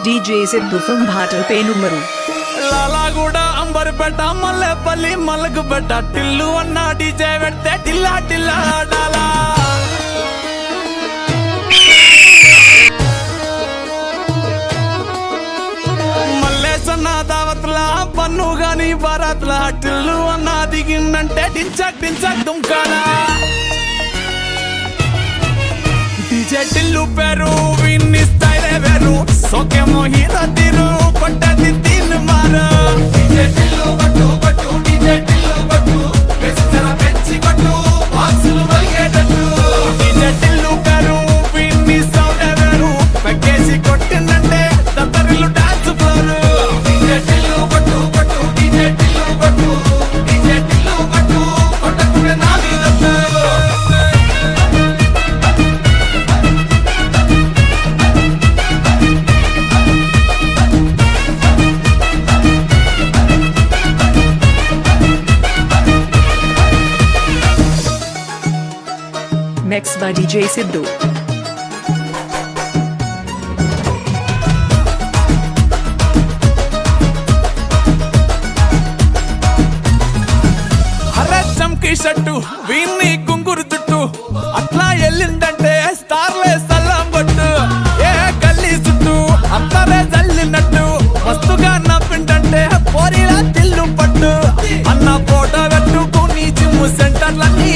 DJ Sidhu from Bhatal Penumaru. Lalaguda Amberpet Mallepally Malakpet Tillu అన్న DJ పెడితే టిల్లా టిల్లా డాలా మల్లేసన్న దావత్లా పన్ను గాని బారాత్లా టిల్లు అన్న దిగిందంటే టించక్ టించక్ దుంకాలా డీజే టిల్లు పేరు విన్ని స్టైలే వేరు సోకేమో హీరో తీరు కొట్టది తీన్ మారు డీజే టిల్లు కొట్టు కొట్టు డీజే టిల్లు కొట్టు వెచ్చర పెంచి కొట్టు బాక్సులు వలిగేటట్టు డీజే టిల్లు పేరు విన్ని సౌండే వేరు పక్కేసి కొట్టిందంటే దత్తరిల్లు డాన్స్ ఫ్లోర్ డీజే టిల్లు కొట్టు కొట్టు డీజే టిల్లు కొట్టు డీజే టిల్లు కొట్టు కొట్టకునే నా మీద Mixed by DJ Sidhu. అరే చంకీ షట్టు వీన్ని కుంగురు చుట్టు అట్లా ఎల్లిందంటే స్టార్లే సల్లం కొట్టు ఏ గల్లీ చుట్టూ అంతరే జల్లినట్టు మస్తుగా నవ్విందంటే పోరిలా తిల్లు పట్టు అన్న ఫోటో పెట్టుకుని జిమ్ సెంటర్లన్నీ